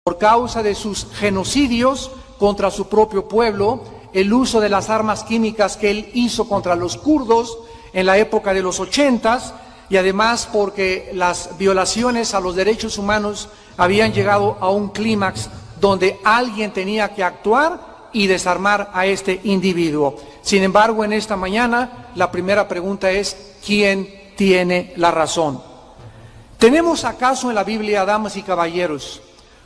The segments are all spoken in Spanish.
por causa de sus genocidios contra su propio pueblo, el uso de las armas químicas que él hizo contra los kurdos en la época de los 80s, y además porque las violaciones a los derechos humanos habían llegado a un clímax donde alguien tenía que actuar y desarmar a este individuo. Sin embargo, en esta mañana la primera pregunta es: ¿quién tiene la razón? ¿Tenemos acaso en la Biblia, damas y caballeros,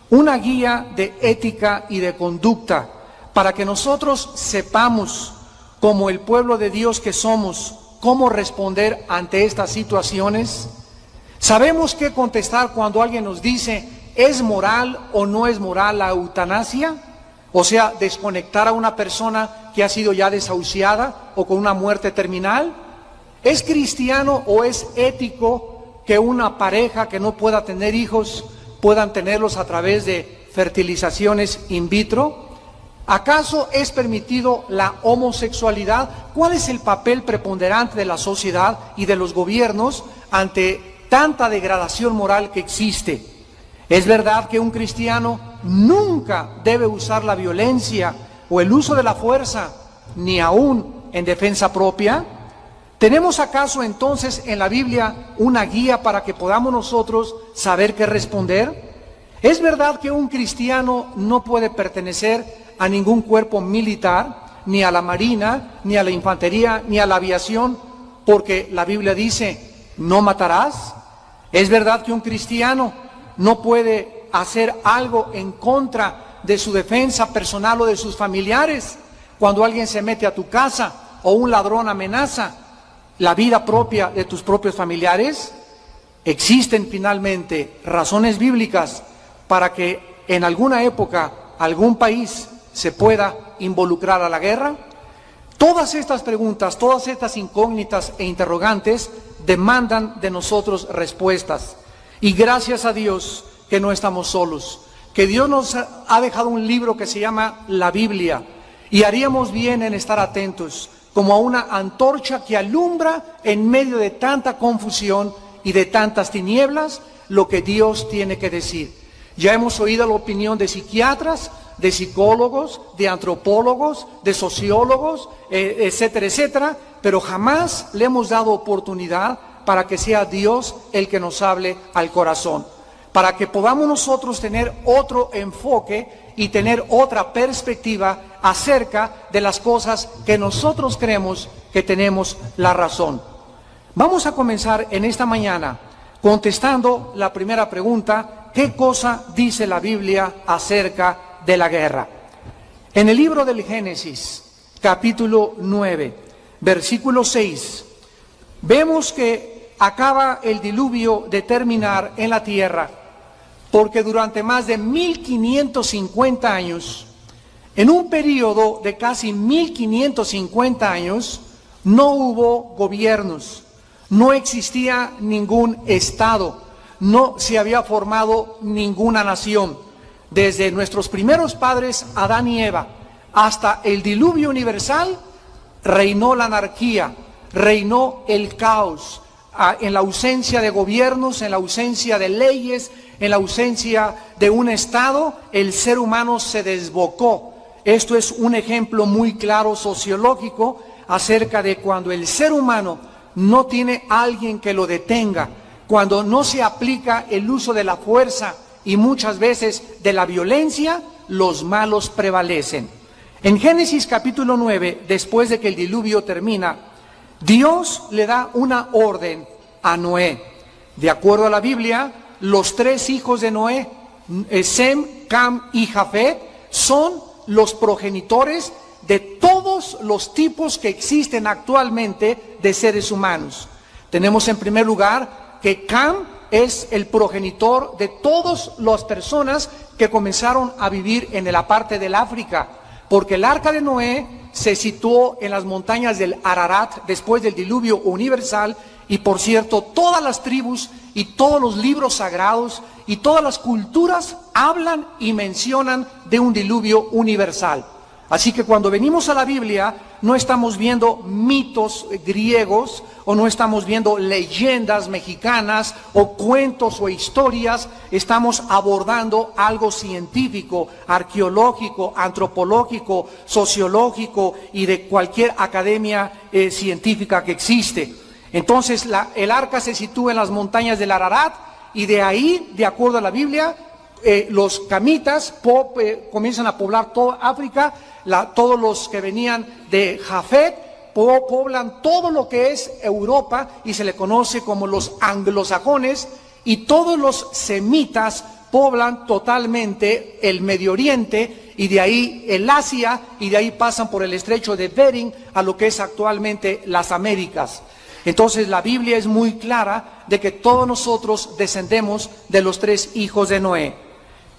una guía de ética y de conducta para que nosotros sepamos, como el pueblo de Dios que somos, cómo responder ante estas situaciones? ¿Sabemos qué contestar cuando alguien nos dice: ¿es moral o no es moral la eutanasia? O sea, desconectar a una persona que ha sido ya desahuciada o con una muerte terminal. ¿Es cristiano o es ético que una pareja que no pueda tener hijos puedan tenerlos a través de fertilizaciones in vitro? ¿Acaso es permitido la homosexualidad? ¿Cuál es el papel preponderante de la sociedad y de los gobiernos ante tanta degradación moral que existe? ¿Es verdad que un cristiano nunca debe usar la violencia o el uso de la fuerza, ni aún en defensa propia? ¿Tenemos acaso entonces en la Biblia una guía para que podamos nosotros saber qué responder? ¿Es verdad que un cristiano no puede pertenecer a ningún cuerpo militar, ni a la marina, ni a la infantería, ni a la aviación, porque la Biblia dice: no matarás? ¿Es verdad que un cristiano no puede hacer algo en contra de su defensa personal o de sus familiares? Cuando alguien se mete a tu casa o un ladrón amenaza la vida propia de tus propios familiares. ¿Existen finalmente razones bíblicas para que en alguna época algún país se pueda involucrar a la guerra? Todas estas preguntas, todas estas incógnitas e interrogantes demandan de nosotros respuestas. Y gracias a Dios que no estamos solos, que Dios nos ha dejado un libro que se llama la Biblia, y haríamos bien en estar atentos, como a una antorcha que alumbra en medio de tanta confusión y de tantas tinieblas lo que Dios tiene que decir. Ya hemos oído la opinión de psiquiatras, de psicólogos, de antropólogos, de sociólogos, etcétera, etcétera, pero jamás le hemos dado oportunidad para que sea Dios el que nos hable al corazón, para que podamos nosotros tener otro enfoque y tener otra perspectiva acerca de las cosas que nosotros creemos que tenemos la razón. Vamos a comenzar en esta mañana contestando la primera pregunta: ¿qué cosa dice la Biblia acerca de la guerra? En el libro del Génesis, capítulo 9, versículo 6, vemos que acaba el diluvio de terminar en la tierra, porque durante más de 1550 años, en un periodo de casi 1550 años, no hubo gobiernos, no existía ningún estado, no se había formado ninguna nación. Desde nuestros primeros padres, Adán y Eva, hasta el diluvio universal, reinó la anarquía, reinó el caos. En la ausencia de gobiernos, en la ausencia de leyes, en la ausencia de un Estado, el ser humano se desbocó. Esto es un ejemplo muy claro sociológico acerca de cuando el ser humano no tiene alguien que lo detenga, cuando no se aplica el uso de la fuerza y muchas veces de la violencia, los malos prevalecen. En Génesis capítulo 9, después de que el diluvio termina, Dios le da una orden a Noé. De acuerdo a la Biblia, los tres hijos de Noé, Sem, Cam y Jafet, son los progenitores de todos los tipos que existen actualmente de seres humanos. Tenemos en primer lugar que Cam es el progenitor de todas las personas que comenzaron a vivir en la parte del África, porque el arca de Noé se situó en las montañas del Ararat después del diluvio universal, y por cierto, todas las tribus y todos los libros sagrados y todas las culturas hablan y mencionan de un diluvio universal. Así que cuando venimos a la Biblia, no estamos viendo mitos griegos, o no estamos viendo leyendas mexicanas, o cuentos o historias. Estamos abordando algo científico, arqueológico, antropológico, sociológico y de cualquier academia científica que existe. Entonces el arca se sitúa en las montañas del Ararat, y de ahí, de acuerdo a la Biblia, los camitas comienzan a poblar toda África. Todos los que venían de Jafet poblan todo lo que es Europa, y se le conoce como los anglosajones, y todos los semitas poblan totalmente el Medio Oriente, y de ahí el Asia, y de ahí pasan por el estrecho de Bering a lo que es actualmente las Américas. Entonces la Biblia es muy clara de que todos nosotros descendemos de los 3 hijos de Noé.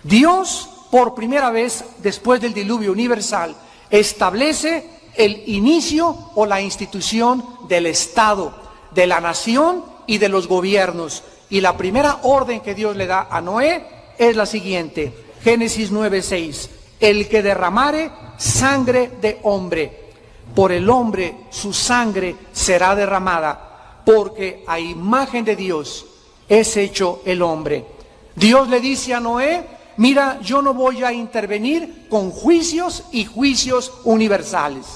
Dios, por primera vez después del diluvio universal, establece el inicio o la institución del Estado, de la nación y de los gobiernos. Y la primera orden que Dios le da a Noé es la siguiente: Génesis 9:6. El que derramare sangre de hombre, por el hombre su sangre será derramada, porque a imagen de Dios es hecho el hombre. Dios le dice a Noé: mira, yo no voy a intervenir con juicios y juicios universales,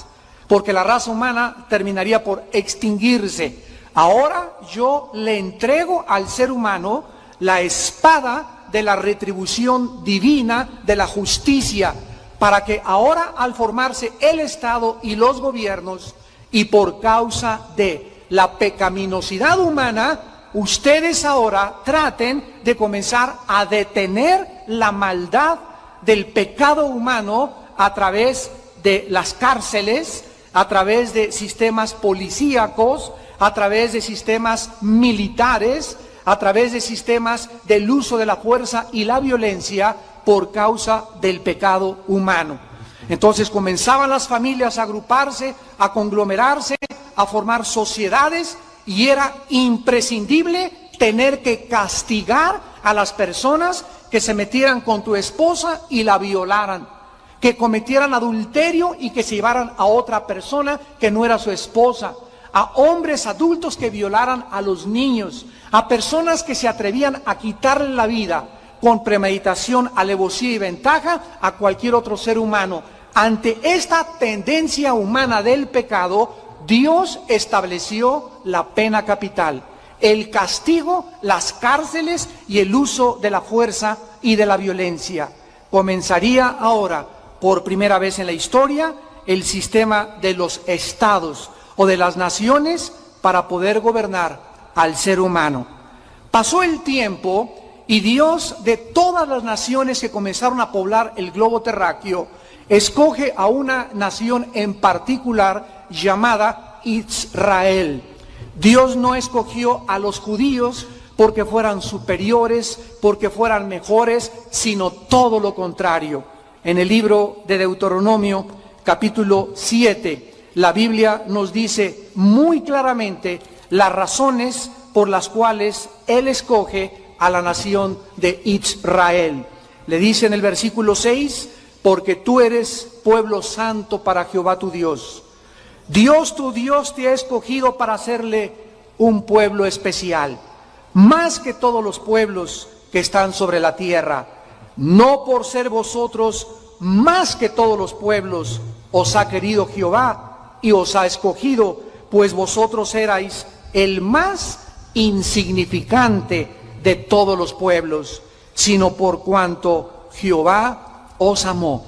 porque la raza humana terminaría por extinguirse. Ahora yo le entrego al ser humano la espada de la retribución divina, de la justicia, para que ahora, al formarse el Estado y los gobiernos, y por causa de la pecaminosidad humana, ustedes ahora traten de comenzar a detener la maldad del pecado humano a través de las cárceles, a través de sistemas policíacos, a través de sistemas militares, a través de sistemas del uso de la fuerza y la violencia por causa del pecado humano. Entonces comenzaban las familias a agruparse, a conglomerarse, a formar sociedades, y era imprescindible tener que castigar a las personas que se metieran con tu esposa y la violaran, que cometieran adulterio y que se llevaran a otra persona que no era su esposa, a hombres adultos que violaran a los niños, a personas que se atrevían a quitarle la vida con premeditación, alevosía y ventaja a cualquier otro ser humano. Ante esta tendencia humana del pecado, Dios estableció la pena capital, el castigo, las cárceles y el uso de la fuerza y de la violencia. Comenzaría ahora, por primera vez en la historia, el sistema de los estados o de las naciones para poder gobernar al ser humano. Pasó el tiempo y Dios, de todas las naciones que comenzaron a poblar el globo terráqueo, escoge a una nación en particular llamada Israel. Dios no escogió a los judíos porque fueran superiores, porque fueran mejores, sino todo lo contrario. En el libro de Deuteronomio, capítulo 7, la Biblia nos dice muy claramente las razones por las cuales Él escoge a la nación de Israel. Le dice en el versículo 6, porque tú eres pueblo santo para Jehová tu Dios. Dios tu Dios te ha escogido para hacerle un pueblo especial, más que todos los pueblos que están sobre la tierra. No por ser vosotros más que todos los pueblos os ha querido Jehová y os ha escogido, pues vosotros erais el más insignificante de todos los pueblos, sino por cuanto Jehová os amó.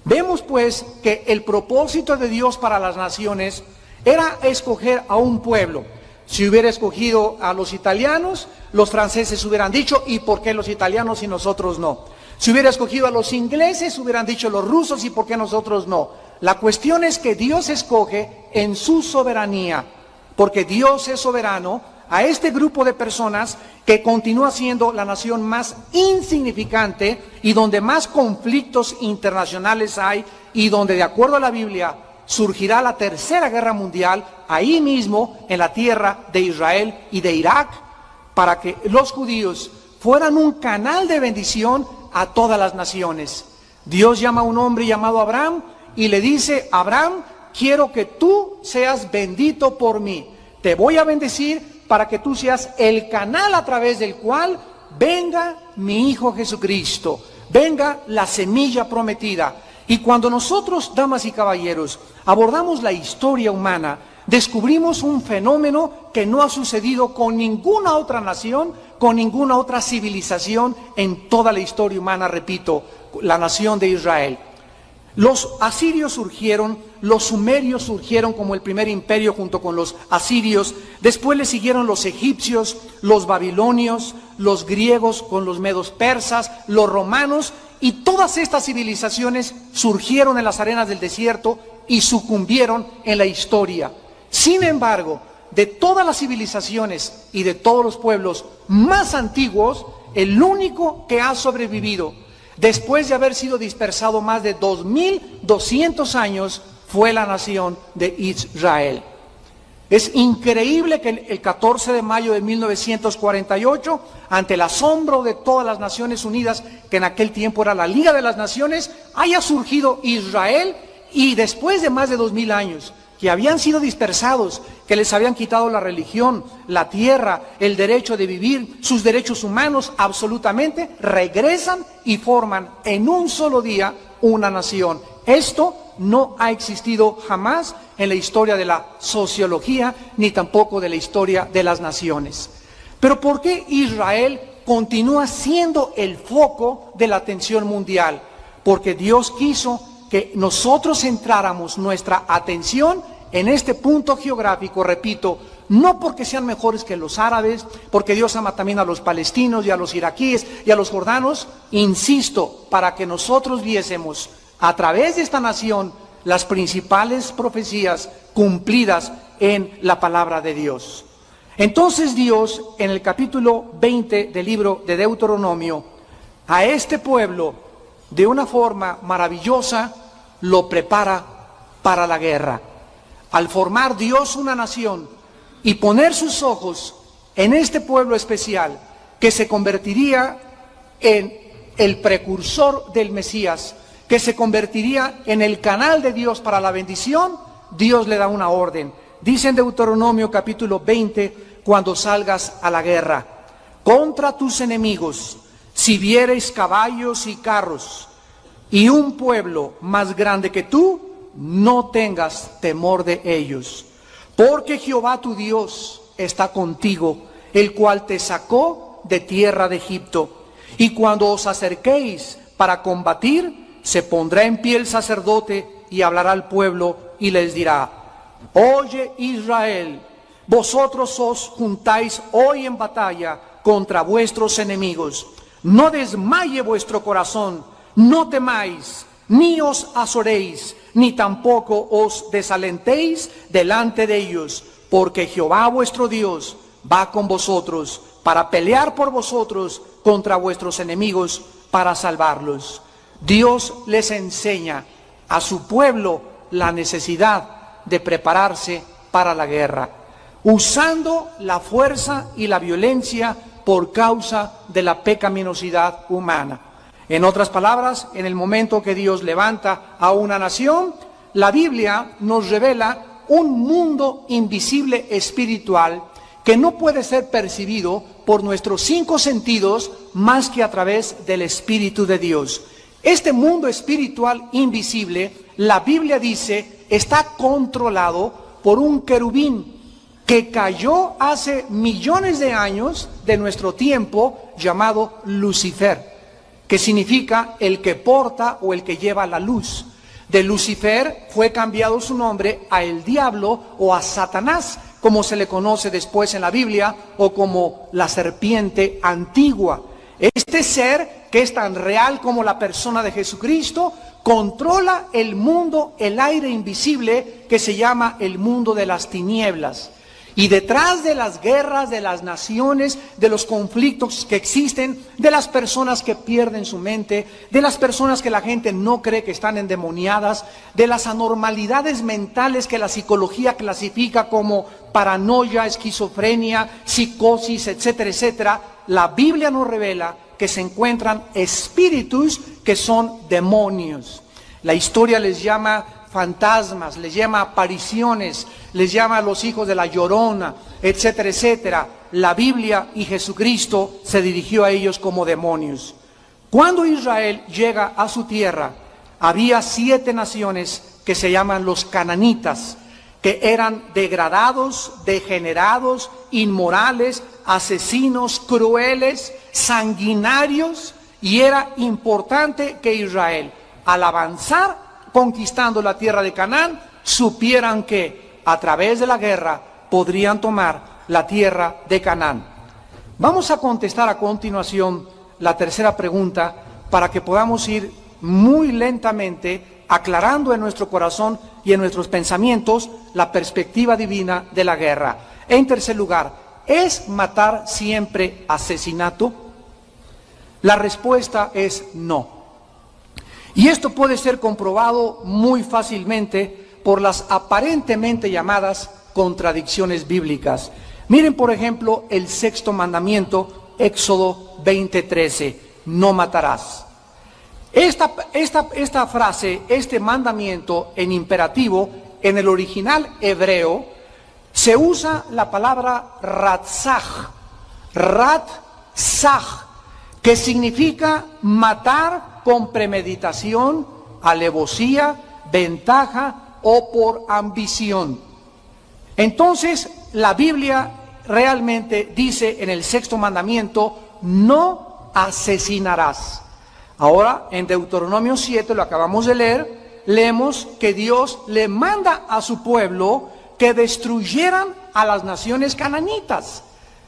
Vemos pues que el propósito de Dios para las naciones era escoger a un pueblo. Si hubiera escogido a los italianos, los franceses hubieran dicho, ¿y por qué los italianos y nosotros no? Si hubiera escogido a los ingleses, hubieran dicho los rusos, ¿y por qué nosotros no? La cuestión es que Dios escoge en su soberanía, porque Dios es soberano, a este grupo de personas que continúa siendo la nación más insignificante y donde más conflictos internacionales hay, y donde, de acuerdo a la Biblia, surgirá la tercera guerra mundial ahí mismo en la tierra de Israel y de Irak, para que los judíos fueran un canal de bendición a todas las naciones. Dios llama a un hombre llamado Abraham y le dice: Abraham, quiero que tú seas bendito por mí. Te voy a bendecir para que tú seas el canal a través del cual venga mi Hijo Jesucristo, venga la semilla prometida. Y cuando nosotros, damas y caballeros, abordamos la historia humana, descubrimos un fenómeno que no ha sucedido con ninguna otra nación, con ninguna otra civilización en toda la historia humana, repito, la nación de Israel. Los asirios surgieron, los sumerios surgieron como el primer imperio junto con los asirios, después le siguieron los egipcios, los babilonios, los griegos con los medos persas, los romanos, y todas estas civilizaciones surgieron en las arenas del desierto y sucumbieron en la historia. Sin embargo, de todas las civilizaciones y de todos los pueblos más antiguos, el único que ha sobrevivido después de haber sido dispersado más de 2200 años fue la nación de Israel. Es increíble que el 14 de mayo de 1948, ante el asombro de todas las Naciones Unidas, que en aquel tiempo era la Liga de las Naciones, haya surgido Israel, y después de más de 2000 años, que habían sido dispersados, que les habían quitado la religión, la tierra, el derecho de vivir, sus derechos humanos, absolutamente, regresan y forman en un solo día una nación. Esto no ha existido jamás en la historia de la sociología, ni tampoco de la historia de las naciones. Pero ¿por qué Israel continúa siendo el foco de la atención mundial? Porque Dios quiso que nosotros centráramos nuestra atención en este punto geográfico, repito, no porque sean mejores que los árabes, porque Dios ama también a los palestinos y a los iraquíes y a los jordanos, insisto, para que nosotros viésemos a través de esta nación las principales profecías cumplidas en la palabra de Dios. Entonces Dios, en el capítulo 20 del libro de Deuteronomio, a este pueblo, de una forma maravillosa, lo prepara para la guerra. Al formar Dios una nación y poner sus ojos en este pueblo especial, que se convertiría en el precursor del Mesías, que se convertiría en el canal de Dios para la bendición, Dios le da una orden. Dice en Deuteronomio capítulo 20, cuando salgas a la guerra, contra tus enemigos, si viereis caballos y carros, y un pueblo más grande que tú, no tengas temor de ellos, porque Jehová tu Dios está contigo, el cual te sacó de tierra de Egipto. Y cuando os acerquéis para combatir, se pondrá en pie el sacerdote y hablará al pueblo y les dirá: oye Israel, vosotros os juntáis hoy en batalla contra vuestros enemigos. No desmaye vuestro corazón, no temáis, ni os azoréis, ni tampoco os desalentéis delante de ellos, porque Jehová vuestro Dios va con vosotros para pelear por vosotros contra vuestros enemigos, para salvarlos. Dios les enseña a su pueblo la necesidad de prepararse para la guerra, usando la fuerza y la violencia por causa de la pecaminosidad humana. En otras palabras, en el momento que Dios levanta a una nación, la Biblia nos revela un mundo invisible espiritual que no puede ser percibido por nuestros 5 sentidos más que a través del Espíritu de Dios. Este mundo espiritual invisible, la Biblia dice, está controlado por un querubín que cayó hace millones de años de nuestro tiempo, llamado Lucifer, que significa el que porta o el que lleva la luz. De Lucifer fue cambiado su nombre a el diablo o a Satanás, como se le conoce después en la Biblia, o como la serpiente antigua. Este ser, que es tan real como la persona de Jesucristo, controla el mundo, el aire invisible que se llama el mundo de las tinieblas. Y detrás de las guerras, de las naciones, de los conflictos que existen, de las personas que pierden su mente, de las personas que la gente no cree que están endemoniadas, de las anormalidades mentales que la psicología clasifica como paranoia, esquizofrenia, psicosis, etcétera, etcétera, la Biblia nos revela que se encuentran espíritus que son demonios. La historia les llama fantasmas, les llama apariciones, les llama a los hijos de la Llorona, etcétera, etcétera. La Biblia y Jesucristo se dirigió a ellos como demonios. Cuando Israel llega a su tierra, había 7 naciones que se llaman los cananitas, que eran degradados, degenerados, inmorales, asesinos, crueles, sanguinarios, y era importante que Israel, al avanzar conquistando la tierra de Canaán, supieran que a través de la guerra podrían tomar la tierra de Canaán. Vamos a contestar a continuación la tercera pregunta para que podamos ir muy lentamente aclarando en nuestro corazón y en nuestros pensamientos la perspectiva divina de la guerra. En tercer lugar, ¿es matar siempre asesinato? La respuesta es no. Y esto puede ser comprobado muy fácilmente por las aparentemente llamadas contradicciones bíblicas. Miren, por ejemplo, el 6º mandamiento, Éxodo 20:13, no matarás. Esta frase, este mandamiento en imperativo, en el original hebreo, se usa la palabra ratzaj, que significa matar con premeditación, alevosía, ventaja o por ambición. Entonces, la Biblia realmente dice en el 6º mandamiento, no asesinarás. Ahora, en Deuteronomio 7, lo acabamos de leer, leemos que Dios le manda a su pueblo que destruyeran a las naciones cananitas.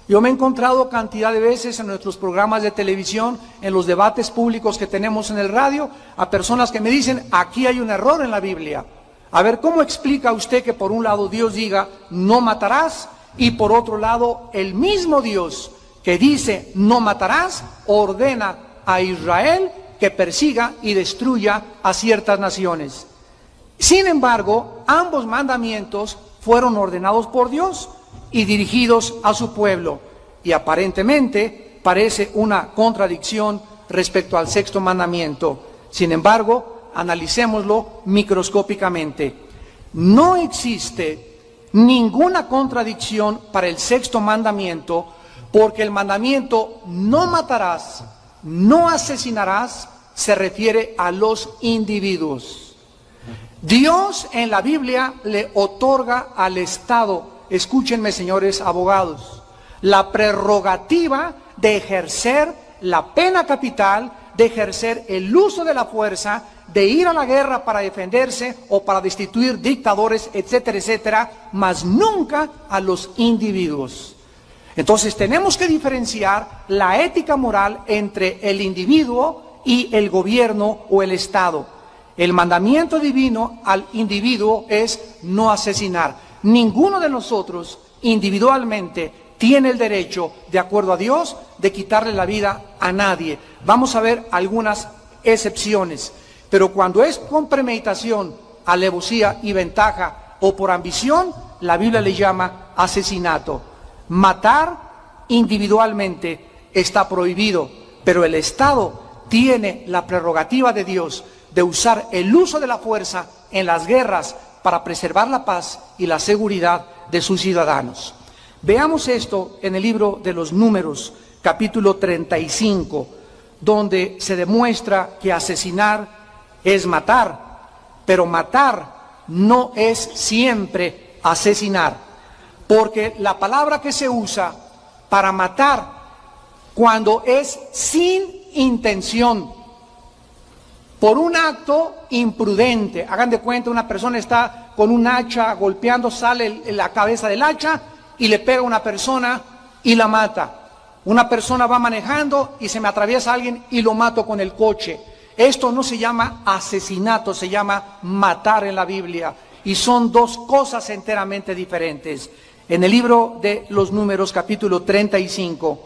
Yo me he encontrado cantidad de veces en nuestros programas de televisión, en los debates públicos que tenemos en el radio, a personas que me dicen, aquí hay un error en la Biblia. A ver, ¿cómo explica usted que por un lado Dios diga, no matarás, y por otro lado el mismo Dios que dice, no matarás, ordena a Israel que persiga y destruya a ciertas naciones? Sin embargo, ambos mandamientos fueron ordenados por Dios y dirigidos a su pueblo, y aparentemente parece una contradicción respecto al 6º mandamiento. Sin embargo, analicémoslo microscópicamente. No existe ninguna contradicción para el 6º mandamiento, porque el mandamiento no matarás, no asesinarás, se refiere a los individuos. Dios en la Biblia le otorga al Estado, escúchenme señores abogados, la prerrogativa de ejercer la pena capital, de ejercer el uso de la fuerza, de ir a la guerra para defenderse o para destituir dictadores, etcétera, etcétera, mas nunca a los individuos. Entonces tenemos que diferenciar la ética moral entre el individuo y el gobierno o el Estado. El mandamiento divino al individuo es no asesinar. Ninguno de nosotros individualmente tiene el derecho, de acuerdo a Dios, de quitarle la vida a nadie. Vamos a ver algunas excepciones, pero cuando es con premeditación, alevosía y ventaja o por ambición, la Biblia le llama asesinato. Matar individualmente está prohibido, pero el Estado tiene la prerrogativa de Dios de usar el uso de la fuerza en las guerras para preservar la paz y la seguridad de sus ciudadanos. Veamos esto en el libro de los Números, capítulo 35, donde se demuestra que asesinar es matar, pero matar no es siempre asesinar, porque la palabra que se usa para matar cuando es sin intención, por un acto imprudente. Hagan de cuenta, una persona está con un hacha golpeando, sale la cabeza del hacha y le pega a una persona y la mata. Una persona va manejando y se me atraviesa alguien y lo mato con el coche. Esto no se llama asesinato, se llama matar en la Biblia. Y son dos cosas enteramente diferentes. En el libro de los Números, capítulo 35,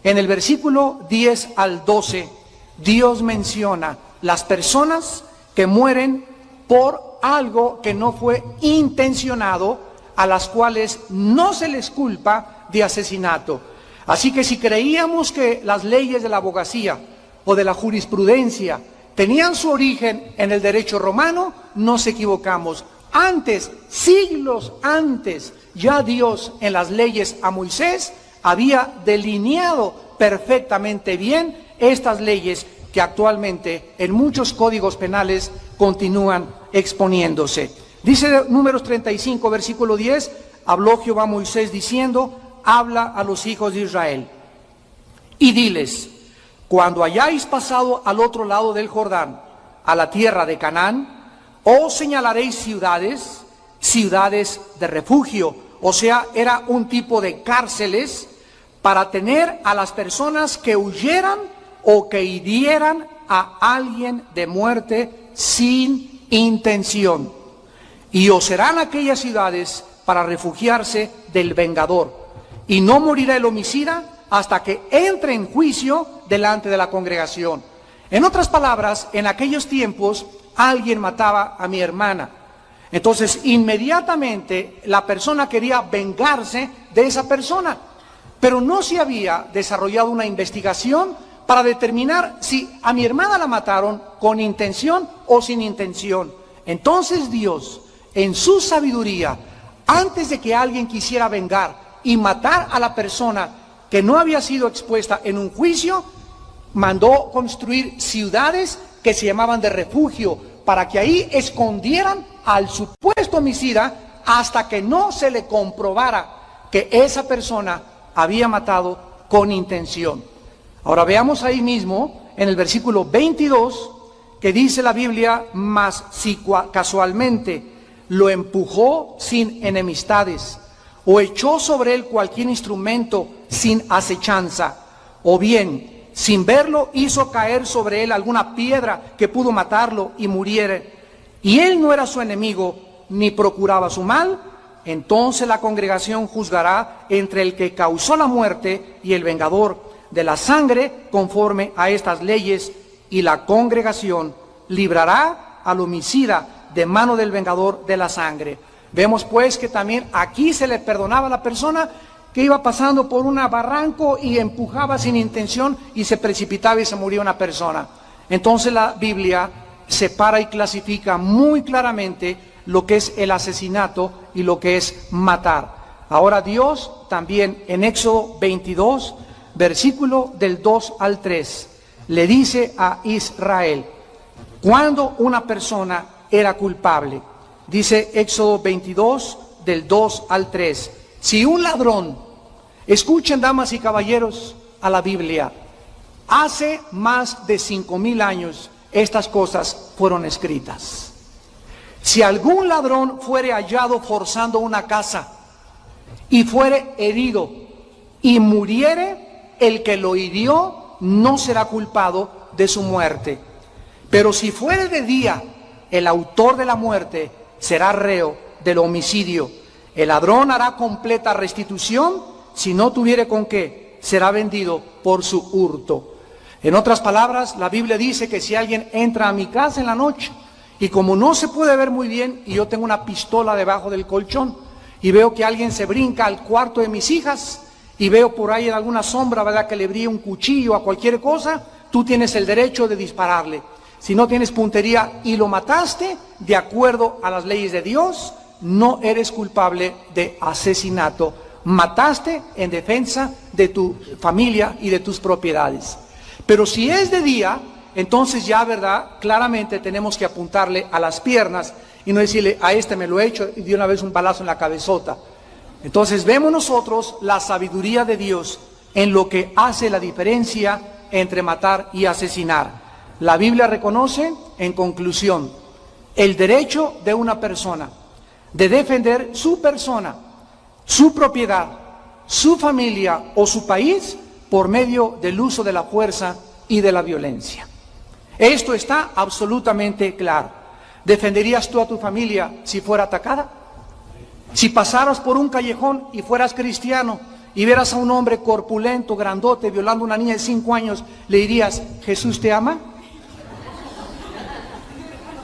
en el versículo 10 al 12, Dios menciona las personas que mueren por algo que no fue intencionado, a las cuales no se les culpa de asesinato. Así que si creíamos que las leyes de la abogacía o de la jurisprudencia tenían su origen en el derecho romano, nos equivocamos. Antes, siglos antes, ya Dios en las leyes a Moisés había delineado perfectamente bien estas leyes que actualmente en muchos códigos penales continúan exponiéndose. Dice Números 35, versículo 10, habló Jehová a Moisés diciendo, habla a los hijos de Israel y diles, cuando hayáis pasado al otro lado del Jordán, a la tierra de Canaán, os señalaréis ciudades, ciudades de refugio, o sea, era un tipo de cárceles para tener a las personas que huyeran o que hirieran a alguien de muerte sin intención. Y os serán aquellas ciudades para refugiarse del vengador. Y no morirá el homicida hasta que entre en juicio delante de la congregación. En otras palabras, en aquellos tiempos alguien mataba a mi hermana. Entonces, inmediatamente la persona quería vengarse de esa persona. Pero no se había desarrollado una investigación para determinar si a mi hermana la mataron con intención o sin intención. Entonces Dios, en su sabiduría, antes de que alguien quisiera vengar y matar a la persona que no había sido expuesta en un juicio, mandó construir ciudades que se llamaban de refugio, para que ahí escondieran al supuesto homicida hasta que no se le comprobara que esa persona había matado con intención. Ahora veamos ahí mismo, en el versículo 22, que dice la Biblia, mas si casualmente lo empujó sin enemistades, o echó sobre él cualquier instrumento sin acechanza, o bien sin verlo hizo caer sobre él alguna piedra que pudo matarlo y muriere, y él no era su enemigo ni procuraba su mal, entonces la congregación juzgará entre el que causó la muerte y el vengador de la sangre conforme a estas leyes, y la congregación librará al homicida de mano del vengador de la sangre. Vemos pues que también aquí se le perdonaba a la persona que iba pasando por un barranco y empujaba sin intención y se precipitaba y se murió una persona. Entonces la Biblia separa y clasifica muy claramente lo que es el asesinato y lo que es matar. Ahora Dios también en Éxodo 22, versículo del 2 al 3, le dice a Israel, cuando una persona era culpable, dice Éxodo 22, del 2 al 3, si un ladrón, escuchen damas y caballeros a la Biblia, hace más de 5,000 años estas cosas fueron escritas. Si algún ladrón fuere hallado forzando una casa y fuere herido y muriere, el que lo hirió no será culpado de su muerte. Pero si fuere de día, el autor de la muerte será reo del homicidio. El ladrón hará completa restitución, si no tuviere con qué, será vendido por su hurto. En otras palabras, la Biblia dice que si alguien entra a mi casa en la noche, y como no se puede ver muy bien, y yo tengo una pistola debajo del colchón, y veo que alguien se brinca al cuarto de mis hijas, y veo por ahí en alguna sombra, ¿verdad?, que le brille un cuchillo a cualquier cosa, tú tienes el derecho de dispararle. Si no tienes puntería y lo mataste, de acuerdo a las leyes de Dios, no eres culpable de asesinato. Mataste en defensa de tu familia y de tus propiedades. Pero si es de día, entonces ya, ¿verdad?, claramente tenemos que apuntarle a las piernas y no decirle, a este me lo he hecho y de una vez un balazo en la cabezota. Entonces vemos nosotros la sabiduría de Dios en lo que hace la diferencia entre matar y asesinar. La Biblia reconoce, en conclusión, el derecho de una persona de defender su persona, su propiedad, su familia o su país por medio del uso de la fuerza y de la violencia. Esto está absolutamente claro. ¿Defenderías tú a tu familia si fuera atacada? Si pasaras por un callejón y fueras cristiano y vieras a un hombre corpulento, grandote, violando a una niña de 5 años, ¿le dirías, Jesús te ama?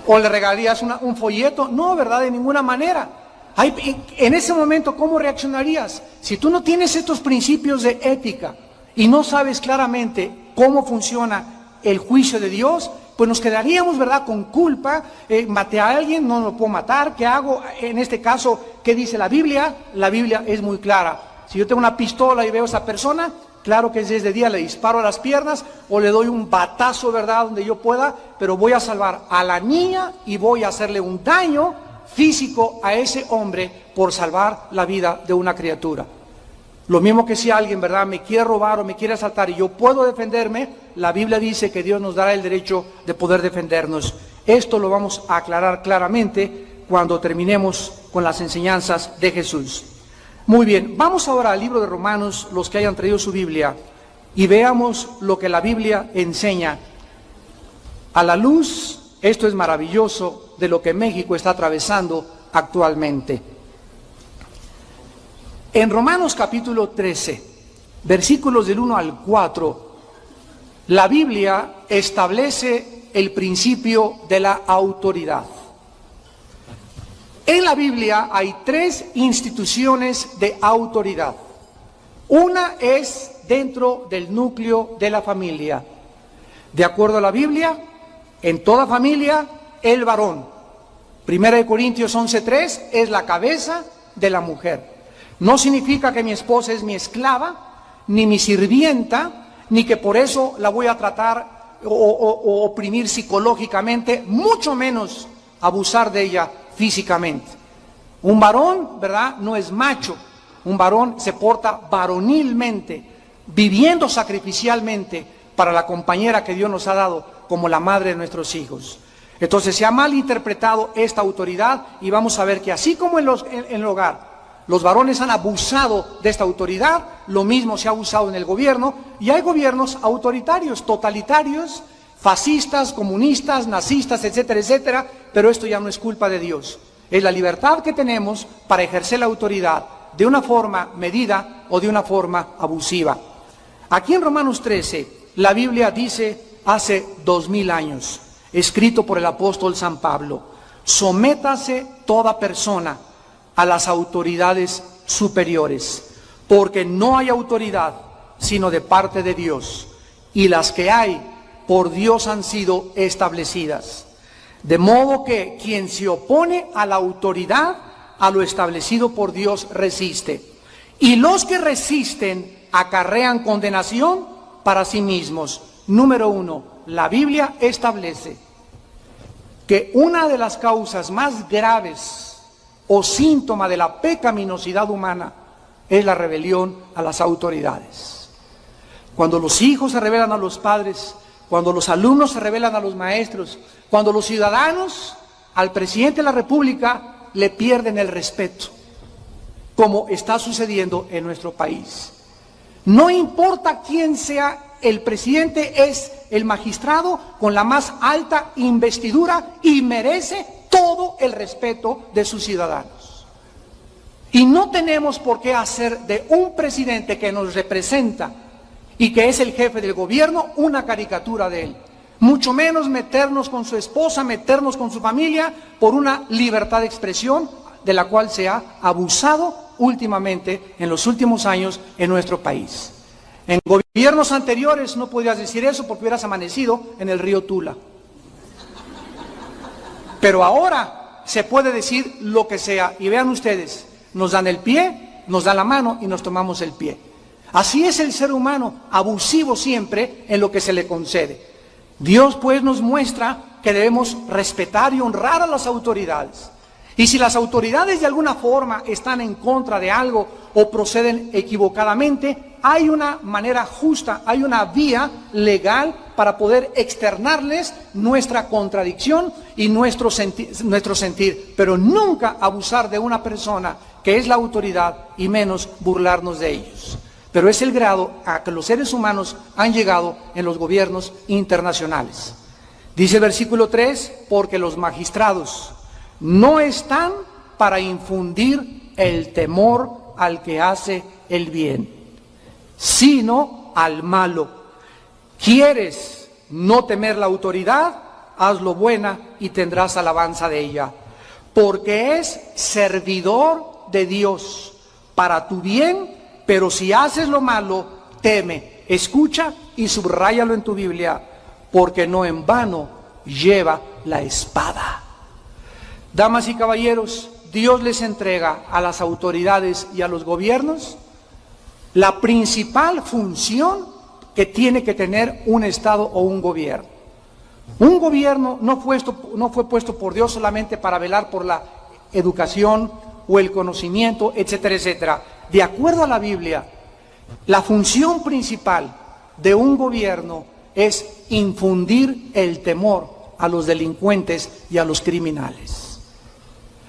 ¿O le regalarías un folleto? No, ¿verdad? De ninguna manera. En ese momento, ¿cómo reaccionarías? Si tú no tienes estos principios de ética y no sabes claramente cómo funciona el juicio de Dios, pues nos quedaríamos, ¿verdad?, con culpa. Maté a alguien, no lo puedo matar, ¿qué hago? En este caso, ¿qué dice la Biblia? La Biblia es muy clara. Si yo tengo una pistola y veo a esa persona, claro que si es de día le disparo a las piernas o le doy un batazo, ¿verdad?, donde yo pueda, pero voy a salvar a la niña y voy a hacerle un daño físico a ese hombre por salvar la vida de una criatura. Lo mismo que si alguien, ¿verdad?, me quiere robar o me quiere asaltar y yo puedo defenderme, la Biblia dice que Dios nos dará el derecho de poder defendernos. Esto lo vamos a aclarar claramente cuando terminemos con las enseñanzas de Jesús. Muy bien, vamos ahora al libro de Romanos, los que hayan traído su Biblia, y veamos lo que la Biblia enseña. A la luz, esto es maravilloso, de lo que México está atravesando actualmente. En Romanos capítulo 13, versículos del 1 al 4, la Biblia establece el principio de la autoridad. En la Biblia hay 3 instituciones de autoridad. Una es dentro del núcleo de la familia. De acuerdo a la Biblia, en toda familia, el varón. 1 Corintios 11:3 es la cabeza de la mujer. No significa que mi esposa es mi esclava, ni mi sirvienta, ni que por eso la voy a tratar o oprimir psicológicamente, mucho menos abusar de ella físicamente. Un varón, ¿verdad?, no es macho. Un varón se porta varonilmente, viviendo sacrificialmente para la compañera que Dios nos ha dado como la madre de nuestros hijos. Entonces se ha malinterpretado esta autoridad y vamos a ver que así como en el hogar los varones han abusado de esta autoridad, lo mismo se ha abusado en el gobierno, y hay gobiernos autoritarios, totalitarios, fascistas, comunistas, nazistas, etcétera, etcétera, pero esto ya no es culpa de Dios. Es la libertad que tenemos para ejercer la autoridad de una forma medida o de una forma abusiva. Aquí en Romanos 13, la Biblia dice hace 2000 años, escrito por el apóstol San Pablo: sométase toda persona a las autoridades superiores, porque no hay autoridad sino de parte de Dios, y las que hay por Dios han sido establecidas. De modo que quien se opone a la autoridad, a lo establecido por Dios, resiste. Y los que resisten acarrean condenación para sí mismos. Número 1, la Biblia establece que una de las causas más graves o síntoma de la pecaminosidad humana es la rebelión a las autoridades. Cuando los hijos se rebelan a los padres, cuando los alumnos se rebelan a los maestros, cuando los ciudadanos al presidente de la República le pierden el respeto, como está sucediendo en nuestro país. No importa quién sea el presidente, es el magistrado con la más alta investidura y merece todo el respeto de sus ciudadanos. Y no tenemos por qué hacer de un presidente que nos representa y que es el jefe del gobierno una caricatura de él. Mucho menos meternos con su esposa, meternos con su familia por una libertad de expresión de la cual se ha abusado últimamente en los últimos años en nuestro país. En gobiernos anteriores no podías decir eso porque hubieras amanecido en el río Tula. Pero ahora se puede decir lo que sea. Y vean ustedes, nos dan el pie, nos dan la mano y nos tomamos el pie. Así es el ser humano, abusivo siempre en lo que se le concede. Dios pues nos muestra que debemos respetar y honrar a las autoridades. Y si las autoridades de alguna forma están en contra de algo o proceden equivocadamente, hay una manera justa, hay una vía legal para poder externarles nuestra contradicción y nuestro sentir, pero nunca abusar de una persona que es la autoridad y menos burlarnos de ellos. Pero es el grado a que los seres humanos han llegado en los gobiernos internacionales. Dice el versículo 3, porque los magistrados no están para infundir el temor al que hace el bien, sino al malo. ¿Quieres no temer la autoridad? Hazlo buena y tendrás alabanza de ella, porque es servidor de Dios para tu bien, pero si haces lo malo, teme. Escucha y subráyalo en tu Biblia, porque no en vano lleva la espada. Damas y caballeros, Dios les entrega a las autoridades y a los gobiernos la principal función que tiene que tener un Estado o un gobierno. Un gobierno no fue puesto por Dios solamente para velar por la educación o el conocimiento, etcétera, etcétera. De acuerdo a la Biblia, la función principal de un gobierno es infundir el temor a los delincuentes y a los criminales.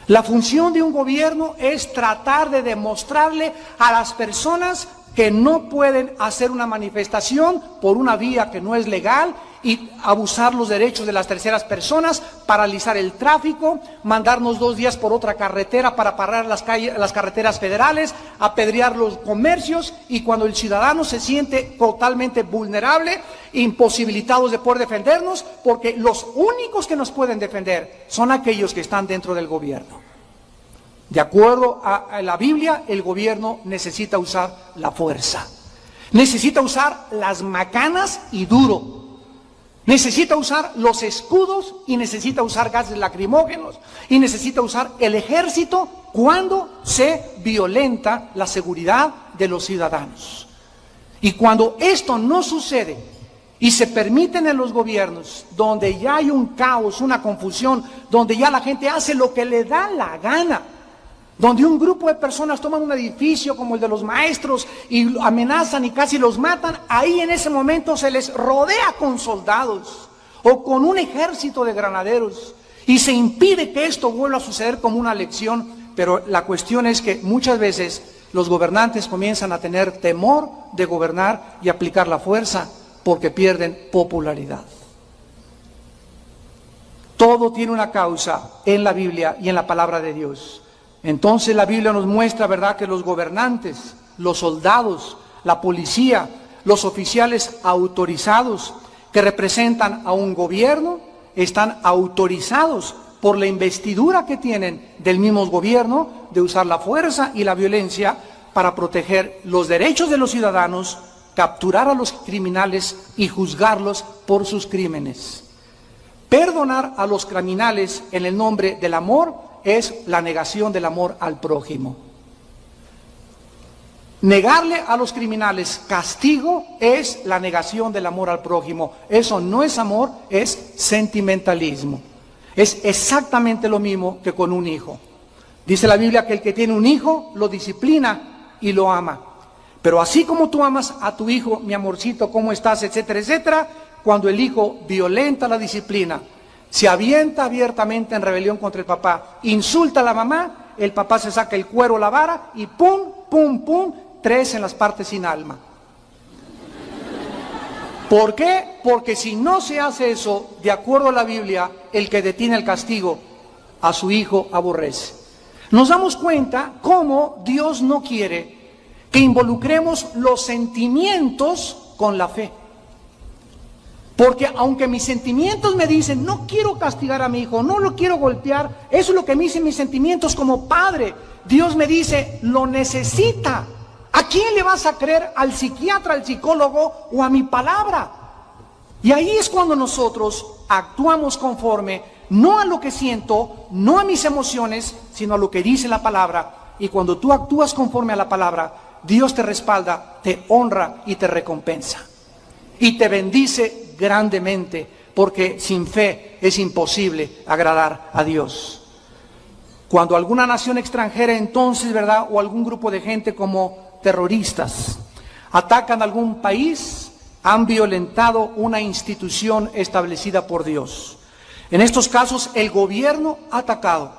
La función de un gobierno es tratar de demostrarle a las personas que no pueden hacer una manifestación por una vía que no es legal y abusar los derechos de las terceras personas, paralizar el tráfico, mandarnos 2 días por otra carretera para parar las carreteras federales, apedrear los comercios, y cuando el ciudadano se siente totalmente vulnerable, imposibilitados de poder defendernos, porque los únicos que nos pueden defender son aquellos que están dentro del gobierno. De acuerdo a la Biblia, el gobierno necesita usar la fuerza, necesita usar las macanas y duro, necesita usar los escudos y necesita usar gases lacrimógenos y necesita usar el ejército cuando se violenta la seguridad de los ciudadanos. Y cuando esto no sucede y se permiten en los gobiernos, donde ya hay un caos, una confusión, donde ya la gente hace lo que le da la gana, donde un grupo de personas toman un edificio como el de los maestros y amenazan y casi los matan, ahí en ese momento se les rodea con soldados o con un ejército de granaderos y se impide que esto vuelva a suceder como una lección. Pero la cuestión es que muchas veces los gobernantes comienzan a tener temor de gobernar y aplicar la fuerza porque pierden popularidad. Todo tiene una causa en la Biblia y en la palabra de Dios. Entonces la Biblia nos muestra, ¿verdad?, que los gobernantes, los soldados, la policía, los oficiales autorizados que representan a un gobierno, están autorizados por la investidura que tienen del mismo gobierno de usar la fuerza y la violencia para proteger los derechos de los ciudadanos, capturar a los criminales y juzgarlos por sus crímenes. Perdonar a los criminales en el nombre del amor es la negación del amor al prójimo. Negarle a los criminales castigo es la negación del amor al prójimo. Eso no es amor, es sentimentalismo. Es exactamente lo mismo que con un hijo. Dice la Biblia que el que tiene un hijo lo disciplina y lo ama. Pero así como tú amas a tu hijo, mi amorcito, ¿cómo estás?, etcétera, etcétera, cuando el hijo violenta la disciplina, se avienta abiertamente en rebelión contra el papá, insulta a la mamá, el papá se saca el cuero, la vara y pum, pum, pum, 3 en las partes sin alma. ¿Por qué? Porque si no se hace eso, de acuerdo a la Biblia, el que detiene el castigo a su hijo aborrece. Nos damos cuenta cómo Dios no quiere que involucremos los sentimientos con la fe. Porque aunque mis sentimientos me dicen, no quiero castigar a mi hijo, no lo quiero golpear, eso es lo que me dicen mis sentimientos como padre. Dios me dice, lo necesita. ¿A quién le vas a creer? ¿Al psiquiatra, al psicólogo o a mi palabra? Y ahí es cuando nosotros actuamos conforme, no a lo que siento, no a mis emociones, sino a lo que dice la palabra. Y cuando tú actúas conforme a la palabra, Dios te respalda, te honra y te recompensa. Y te bendice grandemente, porque sin fe es imposible agradar a Dios. Cuando alguna nación extranjera entonces, ¿verdad?, o algún grupo de gente como terroristas atacan algún país, han violentado una institución establecida por Dios. En estos casos el gobierno ha atacado.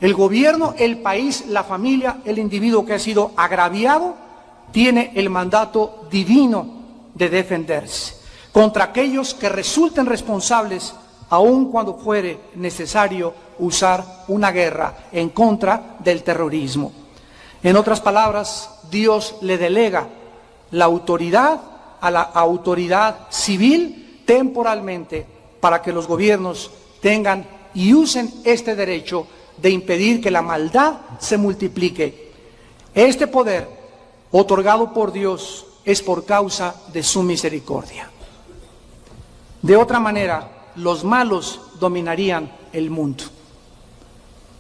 El gobierno, el país, la familia, el individuo que ha sido agraviado, tiene el mandato divino de defenderse contra aquellos que resulten responsables, aun cuando fuere necesario usar una guerra en contra del terrorismo. En otras palabras, Dios le delega la autoridad a la autoridad civil temporalmente para que los gobiernos tengan y usen este derecho de impedir que la maldad se multiplique. Este poder, otorgado por Dios, es por causa de su misericordia. De otra manera, los malos dominarían el mundo.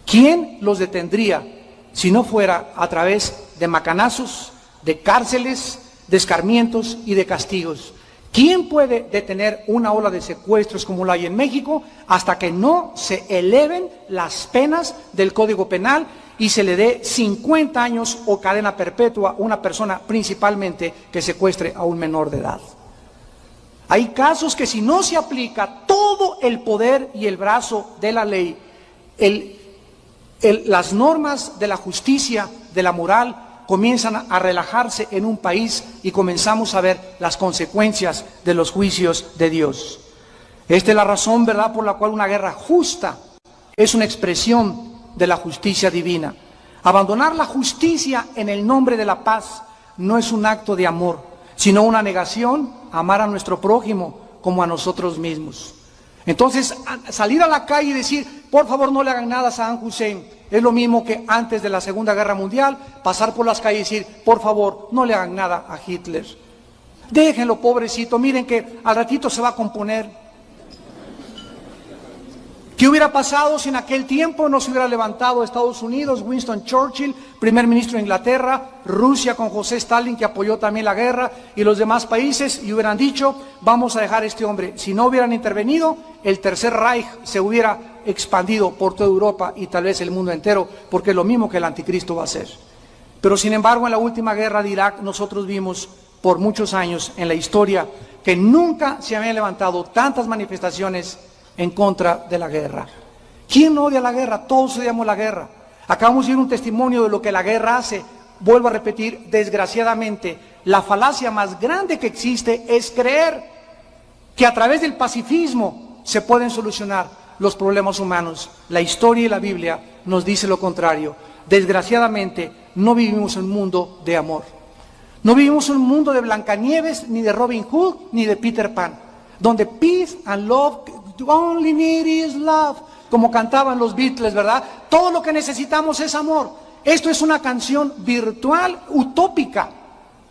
¿Quién los detendría si no fuera a través de macanazos, de cárceles, de escarmientos y de castigos? ¿Quién puede detener una ola de secuestros como la hay en México hasta que no se eleven las penas del Código Penal y se le dé 50 años o cadena perpetua a una persona principalmente que secuestre a un menor de edad? Hay casos que si no se aplica todo el poder y el brazo de la ley, las normas de la justicia, de la moral, comienzan a relajarse en un país y comenzamos a ver las consecuencias de los juicios de Dios. Esta es la razón, ¿verdad?, por la cual una guerra justa es una expresión de la justicia divina. Abandonar la justicia en el nombre de la paz no es un acto de amor, sino una negación a amar a nuestro prójimo como a nosotros mismos. Entonces, salir a la calle y decir, por favor no le hagan nada a Saddam Hussein, es lo mismo que antes de la Segunda Guerra Mundial, pasar por las calles y decir, por favor no le hagan nada a Hitler. Déjenlo, pobrecito, miren que al ratito se va a componer. ¿Qué hubiera pasado si en aquel tiempo no se hubiera levantado Estados Unidos, Winston Churchill, primer ministro de Inglaterra, Rusia con José Stalin, que apoyó también la guerra, y los demás países, y hubieran dicho, vamos a dejar a este hombre? Si no hubieran intervenido, el Tercer Reich se hubiera expandido por toda Europa y tal vez el mundo entero, porque es lo mismo que el anticristo va a hacer. Pero sin embargo, en la última guerra de Irak, nosotros vimos por muchos años en la historia que nunca se habían levantado tantas manifestaciones en contra de la guerra. ¿Quién no odia la guerra? Todos odiamos la guerra. Acabamos de ver un testimonio de lo que la guerra hace. Vuelvo a repetir, desgraciadamente, la falacia más grande que existe es creer que a través del pacifismo se pueden solucionar los problemas humanos. La historia y la Biblia nos dice lo contrario. Desgraciadamente, no vivimos en un mundo de amor. No vivimos en un mundo de Blancanieves, ni de Robin Hood, ni de Peter Pan, donde peace and love, only need is love, como cantaban los Beatles, ¿verdad? Todo lo que necesitamos es amor. Esto es una canción virtual, utópica.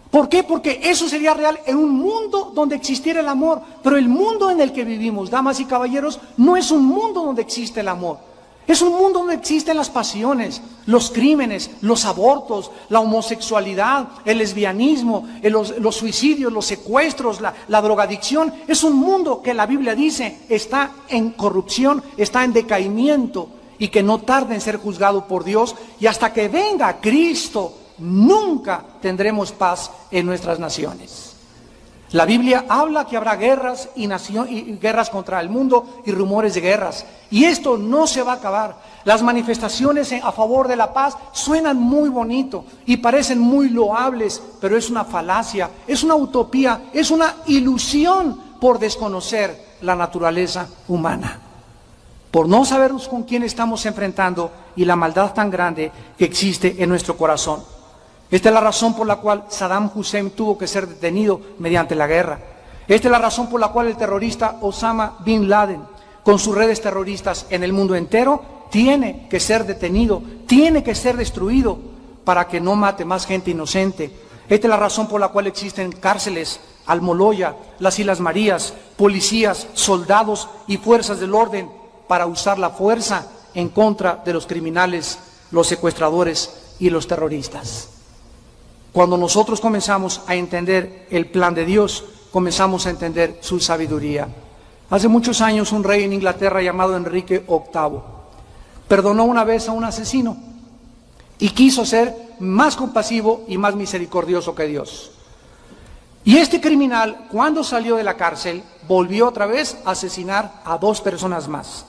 ¿Por qué? Porque eso sería real en un mundo donde existiera el amor. Pero el mundo en el que vivimos, damas y caballeros, no es un mundo donde existe el amor. Es un mundo donde existen las pasiones, los crímenes, los abortos, la homosexualidad, el lesbianismo, los suicidios, los secuestros, la drogadicción. Es un mundo que la Biblia dice está en corrupción, está en decaimiento y que no tarda en ser juzgado por Dios. Y hasta que venga Cristo, nunca tendremos paz en nuestras naciones. La Biblia habla que habrá guerras y guerras contra el mundo y rumores de guerras. Y esto no se va a acabar. Las manifestaciones a favor de la paz suenan muy bonito y parecen muy loables, pero es una falacia, es una utopía, es una ilusión por desconocer la naturaleza humana, por no saber con quién estamos enfrentando y la maldad tan grande que existe en nuestro corazón. Esta es la razón por la cual Saddam Hussein tuvo que ser detenido mediante la guerra. Esta es la razón por la cual el terrorista Osama Bin Laden, con sus redes terroristas en el mundo entero, tiene que ser detenido, tiene que ser destruido para que no mate más gente inocente. Esta es la razón por la cual existen cárceles, Almoloya, las Islas Marías, policías, soldados y fuerzas del orden para usar la fuerza en contra de los criminales, los secuestradores y los terroristas. Cuando nosotros comenzamos a entender el plan de Dios, comenzamos a entender su sabiduría. Hace muchos años un rey en Inglaterra llamado Enrique VIII perdonó una vez a un asesino y quiso ser más compasivo y más misericordioso que Dios. Y este criminal, cuando salió de la cárcel, volvió otra vez a asesinar a 2 personas más.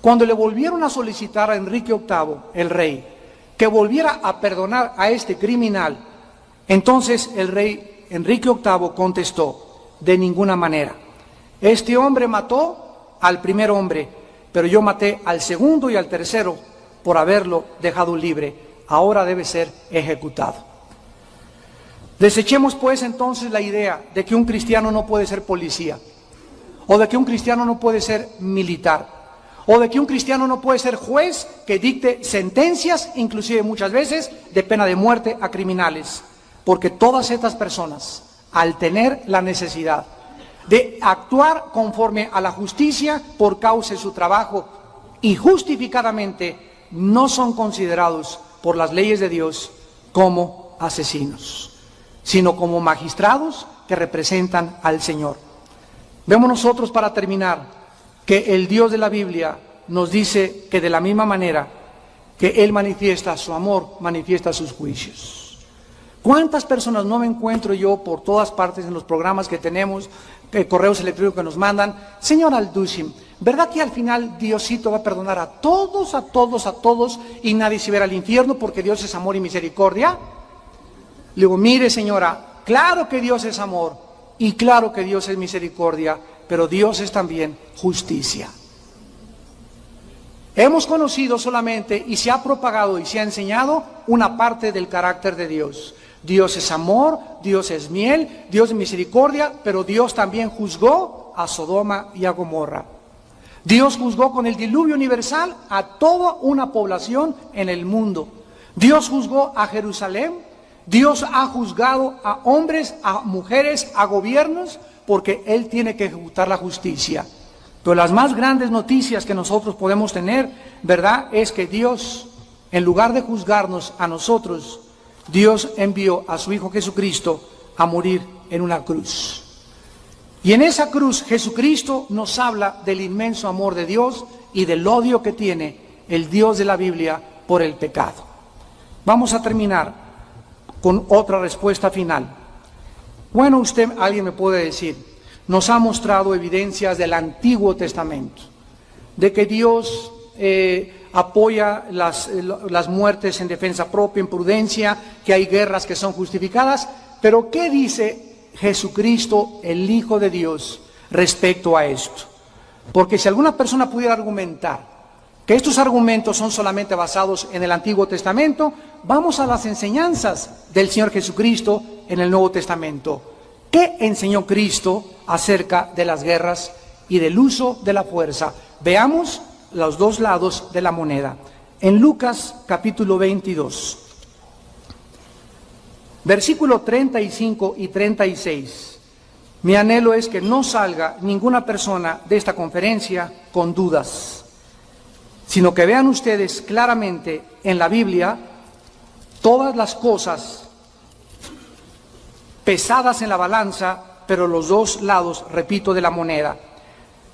Cuando le volvieron a solicitar a Enrique VIII, el rey, que volviera a perdonar a este criminal, entonces el rey Enrique VIII contestó, de ninguna manera. Este hombre mató al primer hombre, pero yo maté al segundo y al tercero por haberlo dejado libre. Ahora debe ser ejecutado. Desechemos pues entonces la idea de que un cristiano no puede ser policía, o de que un cristiano no puede ser militar, o de que un cristiano no puede ser juez que dicte sentencias, inclusive muchas veces de pena de muerte a criminales. Porque todas estas personas, al tener la necesidad de actuar conforme a la justicia por causa de su trabajo, y justificadamente no son considerados por las leyes de Dios como asesinos, sino como magistrados que representan al Señor. Vemos nosotros, para terminar, que el Dios de la Biblia nos dice que de la misma manera que Él manifiesta su amor, manifiesta sus juicios. ¿Cuántas personas no me encuentro yo por todas partes en los programas que tenemos, correos electrónicos que nos mandan? Señor Alducin, ¿verdad que al final Diosito va a perdonar a todos, y nadie se verá al infierno porque Dios es amor y misericordia? Le digo, mire señora, claro que Dios es amor y claro que Dios es misericordia, pero Dios es también justicia. Hemos conocido solamente, y se ha propagado y se ha enseñado, una parte del carácter de Dios. Dios es amor, Dios es miel, Dios es misericordia, pero Dios también juzgó a Sodoma y a Gomorra. Dios juzgó con el diluvio universal a toda una población en el mundo. Dios juzgó a Jerusalén, Dios ha juzgado a hombres, a mujeres, a gobiernos, porque Él tiene que ejecutar la justicia. Pero las más grandes noticias que nosotros podemos tener, ¿verdad?, es que Dios, en lugar de juzgarnos a nosotros, Dios envió a su Hijo Jesucristo a morir en una cruz. Y en esa cruz Jesucristo nos habla del inmenso amor de Dios y del odio que tiene el Dios de la Biblia por el pecado. Vamos a terminar con otra respuesta final. Bueno, alguien me puede decir, nos ha mostrado evidencias del Antiguo Testamento, de que Dios apoya las muertes en defensa propia, en prudencia, que hay guerras que son justificadas, pero ¿qué dice Jesucristo, el Hijo de Dios, respecto a esto? Porque si alguna persona pudiera argumentar que estos argumentos son solamente basados en el Antiguo Testamento, vamos a las enseñanzas del Señor Jesucristo en el Nuevo Testamento. ¿Qué enseñó Cristo acerca de las guerras y del uso de la fuerza? Veamos los dos lados de la moneda. En Lucas capítulo 22, versículo 35 y 36. Mi anhelo es que no salga ninguna persona de esta conferencia con dudas, sino que vean ustedes claramente en la Biblia todas las cosas pesadas en la balanza, pero los dos lados, repito, de la moneda.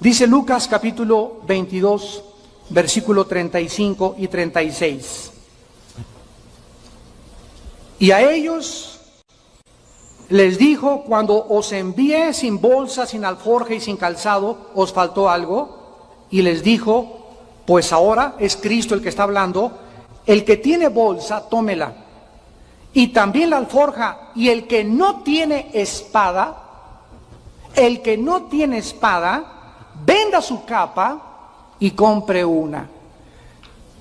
Dice Lucas capítulo 22, versículo 35 y 36. Y a ellos les dijo, cuando os envié sin bolsa, sin alforja y sin calzado, ¿os faltó algo? Y les dijo, pues ahora es Cristo el que está hablando, el que tiene bolsa, tómela, y también la alforja, y el que no tiene espada, venda su capa y compre una.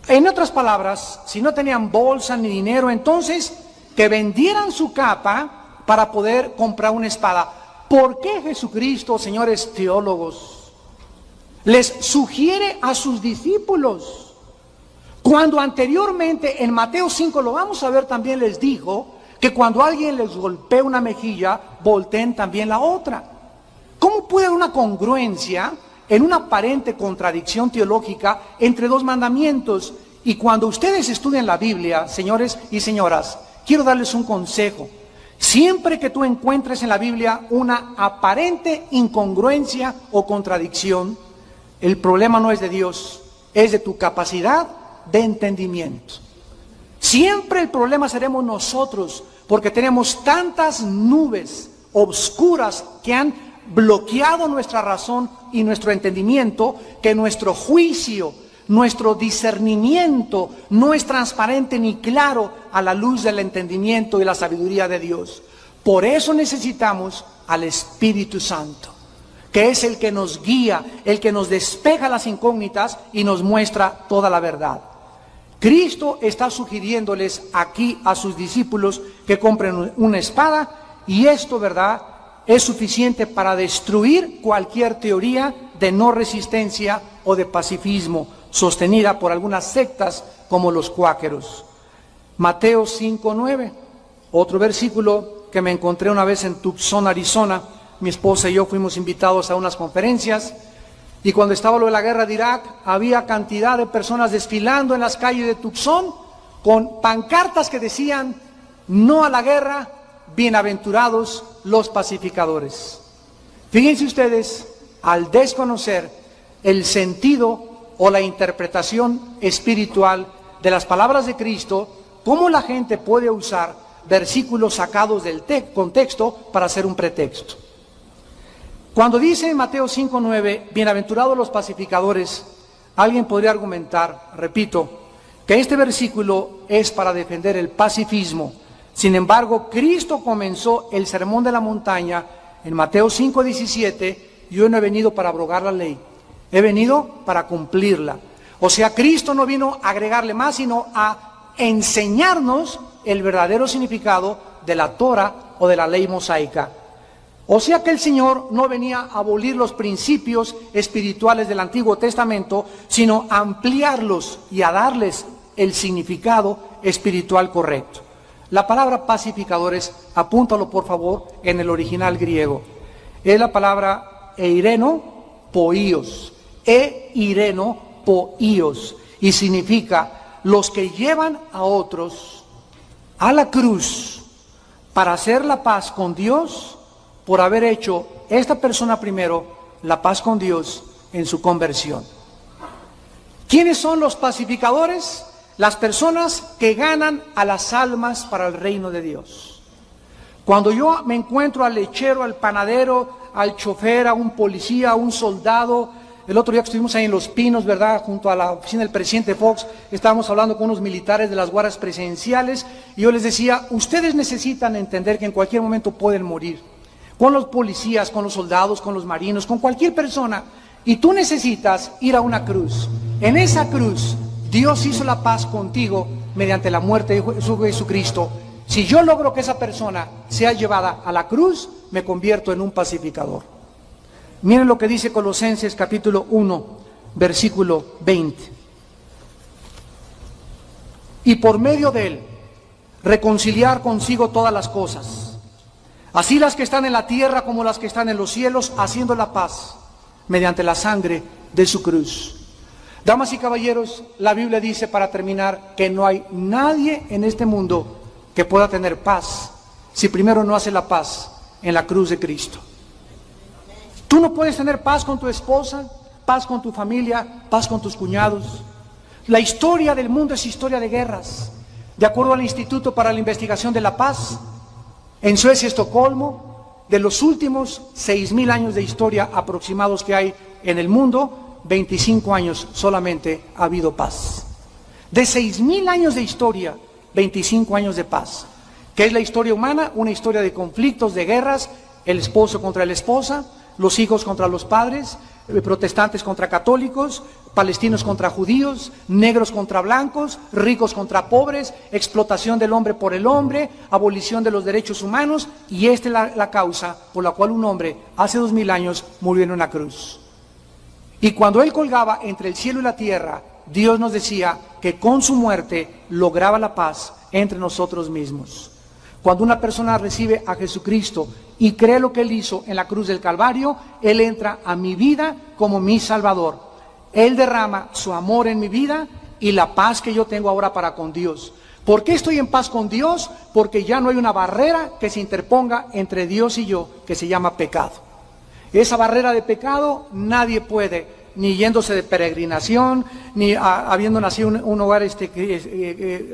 En otras palabras, si no tenían bolsa ni dinero, entonces que vendieran su capa para poder comprar una espada. ¿Por qué Jesucristo, señores teólogos, les sugiere a sus discípulos, cuando anteriormente en Mateo 5, lo vamos a ver también, les dijo que cuando alguien les golpea una mejilla, volteen también la otra? ¿Cómo puede haber una congruencia en una aparente contradicción teológica entre dos mandamientos? Y cuando ustedes estudian la Biblia, señores y señoras, quiero darles un consejo. Siempre que tú encuentres en la Biblia una aparente incongruencia o contradicción, el problema no es de Dios, es de tu capacidad de entendimiento. Siempre el problema seremos nosotros, porque tenemos tantas nubes obscuras que han bloqueado nuestra razón y nuestro entendimiento, que nuestro juicio, nuestro discernimiento no es transparente ni claro a la luz del entendimiento y la sabiduría de Dios. Por eso necesitamos al Espíritu Santo, que es el que nos guía, el que nos despeja las incógnitas y nos muestra toda la verdad. Cristo está sugiriéndoles aquí a sus discípulos que compren una espada, y esto, ¿verdad?, es suficiente para destruir cualquier teoría de no resistencia o de pacifismo sostenida por algunas sectas como los cuáqueros. Mateo 5:9, otro versículo que me encontré una vez en Tucson, Arizona, mi esposa y yo fuimos invitados a unas conferencias, y cuando estaba lo de la guerra de Irak, había cantidad de personas desfilando en las calles de Tucson con pancartas que decían: no a la guerra, bienaventurados los pacificadores. Fíjense ustedes, al desconocer el sentido o la interpretación espiritual de las palabras de Cristo, cómo la gente puede usar versículos sacados del contexto para hacer un pretexto. Cuando dice en Mateo 5:9, bienaventurados los pacificadores, alguien podría argumentar, repito, que este versículo es para defender el pacifismo. Sin embargo, Cristo comenzó el sermón de la montaña en Mateo 5:17, yo no he venido para abrogar la ley, he venido para cumplirla. O sea, Cristo no vino a agregarle más, sino a enseñarnos el verdadero significado de la Torah o de la ley mosaica. O sea que el Señor no venía a abolir los principios espirituales del Antiguo Testamento, sino a ampliarlos y a darles el significado espiritual correcto. La palabra pacificadores, apúntalo por favor en el original griego, es la palabra eireno poíos, eireno poíos, y significa los que llevan a otros a la cruz para hacer la paz con Dios, por haber hecho esta persona primero la paz con Dios en su conversión. ¿Quiénes son los pacificadores? Las personas que ganan a las almas para el reino de Dios. Cuando yo me encuentro al lechero, al panadero, al chofer, a un policía, a un soldado, el otro día que estuvimos ahí en Los Pinos, ¿verdad?, junto a la oficina del presidente Fox, estábamos hablando con unos militares de las guardias presidenciales, y yo les decía, ustedes necesitan entender que en cualquier momento pueden morir, con los policías, con los soldados, con los marinos, con cualquier persona, y tú necesitas ir a una cruz. En esa cruz, Dios hizo la paz contigo mediante la muerte de Jesucristo. Si yo logro que esa persona sea llevada a la cruz, me convierto en un pacificador. Miren lo que dice Colosenses capítulo 1, versículo 20. Y por medio de él, reconciliar consigo todas las cosas, así las que están en la tierra como las que están en los cielos, haciendo la paz mediante la sangre de su cruz. Damas y caballeros, la Biblia dice, para terminar, que no hay nadie en este mundo que pueda tener paz si primero no hace la paz en la cruz de Cristo. Tú no puedes tener paz con tu esposa, paz con tu familia, paz con tus cuñados. La historia del mundo es historia de guerras. De acuerdo al Instituto para la Investigación de la Paz, en Suecia, Estocolmo, de los últimos 6.000 años de historia aproximados que hay en el mundo, 25 años solamente ha habido paz. De 6.000 años de historia, 25 años de paz. ¿Qué es la historia humana? Una historia de conflictos, de guerras, el esposo contra la esposa, los hijos contra los padres, protestantes contra católicos, palestinos contra judíos, negros contra blancos, ricos contra pobres, explotación del hombre por el hombre, abolición de los derechos humanos, y esta es la causa por la cual un hombre hace 2000 años murió en una cruz. Y cuando él colgaba entre el cielo y la tierra, Dios nos decía que con su muerte lograba la paz entre nosotros mismos. Cuando una persona recibe a Jesucristo y cree lo que Él hizo en la cruz del Calvario, Él entra a mi vida como mi Salvador. Él derrama su amor en mi vida y la paz que yo tengo ahora para con Dios. ¿Por qué estoy en paz con Dios? Porque ya no hay una barrera que se interponga entre Dios y yo, que se llama pecado. Esa barrera de pecado nadie puede, ni yéndose de peregrinación, ni habiendo nacido en un hogar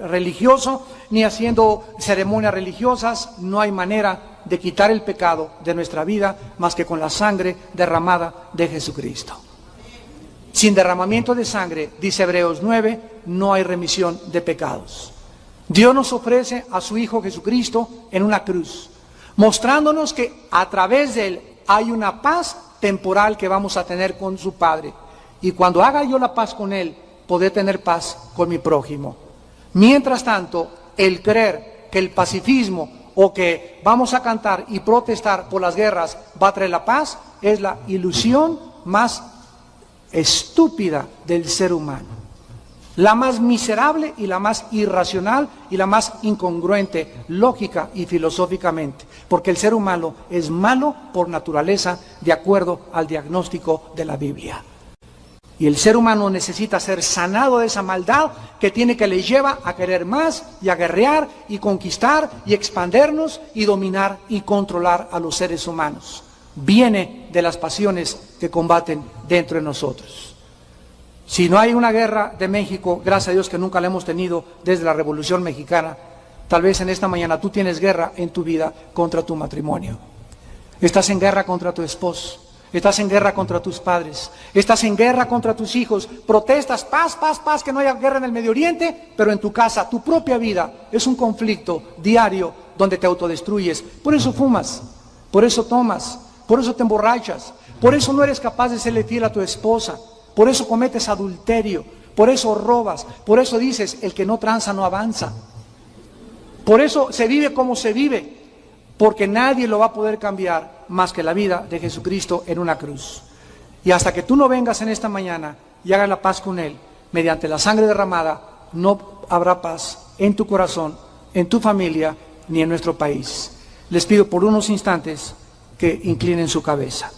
religioso, ni haciendo ceremonias religiosas. No hay manera de quitar el pecado de nuestra vida más que con la sangre derramada de Jesucristo. Sin derramamiento de sangre, dice Hebreos 9, no hay remisión de pecados. Dios nos ofrece a su Hijo Jesucristo en una cruz, mostrándonos que a través de Él hay una paz temporal que vamos a tener con su Padre. Y cuando haga yo la paz con Él, podré tener paz con mi prójimo. Mientras tanto, el creer que el pacifismo o que vamos a cantar y protestar por las guerras va a traer la paz es la ilusión más estúpida del ser humano. la más miserable y la más irracional y la más incongruente, lógica y filosóficamente, porque el ser humano es malo por naturaleza, de acuerdo al diagnóstico de la Biblia. Y el ser humano necesita ser sanado de esa maldad que le lleva a querer más y a guerrear y conquistar y expandernos y dominar y controlar a los seres humanos. Viene de las pasiones que combaten dentro de nosotros. Si no hay una guerra de México, gracias a Dios que nunca la hemos tenido desde la Revolución Mexicana, tal vez en esta mañana tú tienes guerra en tu vida contra tu matrimonio. Estás en guerra contra tu esposo. Estás en guerra contra tus padres, estás en guerra contra tus hijos, protestas, paz, paz, paz, que no haya guerra en el Medio Oriente, pero en tu casa, tu propia vida, es un conflicto diario donde te autodestruyes. Por eso fumas, por eso tomas, por eso te emborrachas, por eso no eres capaz de serle fiel a tu esposa, por eso cometes adulterio, por eso robas, por eso dices, el que no tranza no avanza. Por eso se vive como se vive, porque nadie lo va a poder cambiar más que la vida de Jesucristo en una cruz. Y hasta que tú no vengas en esta mañana y hagas la paz con Él, mediante la sangre derramada, no habrá paz en tu corazón, en tu familia, ni en nuestro país. Les pido por unos instantes que inclinen su cabeza.